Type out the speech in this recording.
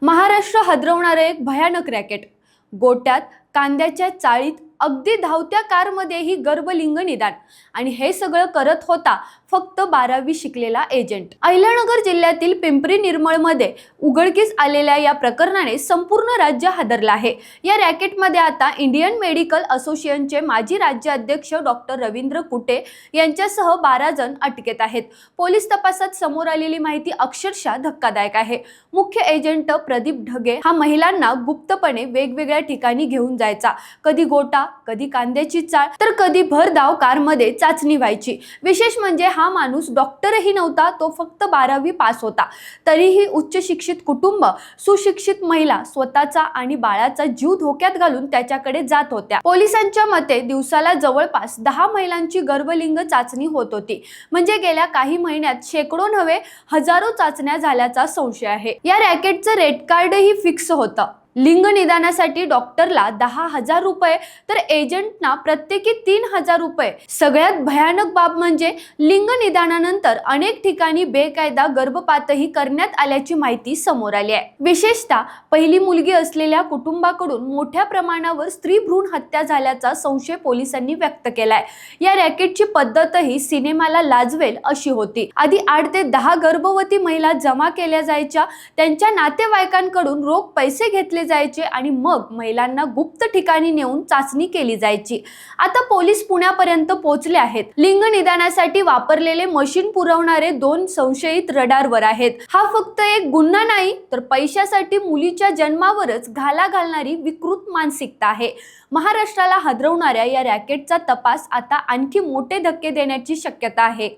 महाराष्ट्र हादरवणारे एक भयानक रॅकेट. गोट्यात कांद्याच्या चाळीत अगदी धावत्या कारमध्येही गर्भलिंग निदान. आणि हे सगळं करत होता फक्त 12वी शिकलेला एजंट. अहिल्यानगर जिल्ह्यातील पिंपरी निर्मळमध्ये उघडकीस आलेल्या या प्रकरणाने संपूर्ण राज्य हादरलं आहे. या रॅकेटमध्ये आता इंडियन मेडिकल असोसिएशनचे माजी राज्याध्यक्ष डॉक्टर रवींद्र कुटे यांच्यासह 12 जण अटकेत आहेत. पोलीस तपासात समोर आलेली माहिती अक्षरशः धक्कादायक आहे. मुख्य एजंट प्रदीप ढगे हा महिलांना गुप्तपणे वेगवेगळ्या ठिकाणी घेऊन जायचा. कधी गोटा, कधी कांद्याची चाळ, तर कधी भरधाव कारमध्ये चाचणी व्हायची. विशेष म्हणजे हा माणूस डॉक्टरही नव्हता, तो फक्त 12वी पास होता. तरीही उच्च शिक्षित कुटुंब, सुशिक्षित महिला स्वतःचा आणि बाळाचा जीव धोक्यात घालून त्याच्याकडे जात होत्या. पोलिसांच्या मते दिवसाला जवळपास 10 महिलांची गर्भलिंग चाचणी होत होती. म्हणजे गेल्या काही महिन्यात शेकडो नव्हे हजारो चाचण्या झाल्याचा संशय आहे. या रॅकेटचं रेट कार्डही फिक्स होतं. लिंग निदानासाठी डॉक्टरला 10,000 रुपये तर एजंटना प्रत्येकी 3,000 रुपये. सगळ्यात भयानक बाब म्हणजे लिंग निदानानंतर अनेक ठिकाणी बेकायदा गर्भपातही करण्यात आल्याची माहिती समोर आली आहे. विशेषतः पहिली मुलगी असलेल्या कुटुंबाकडून मोठ्या प्रमाणावर स्त्री भ्रूण हत्या झाल्याचा संशय पोलिसांनी व्यक्त केलाय. या रॅकेटची पद्धतही सिनेमाला लाजवेल अशी होती. आधी 8 ते 10 गर्भवती महिला जमा केल्या जायच्या, त्यांच्या नातेवाईकांकडून रोख पैसे घेतले जायचे आणि मग महिलांना गुप्त ठिकाणी नेऊन चाचणी केली जायची. आता पोलीस पुण्यापर्यंत पोहोचले आहेत. लिंग निदानासाठी वापरलेले मशीन पुरवणारे 2 संशयित रडारवर आहेत. हा फक्त एक गुन्हा नाही, तर पैशासाठी मुलीच्या जन्मावरच घाला घालणारी विकृत मानसिकता आहे. महाराष्ट्राला हादरवणाऱ्या या रॅकेटचा तपास आता आणखी मोठे धक्के देण्याची शक्यता आहे.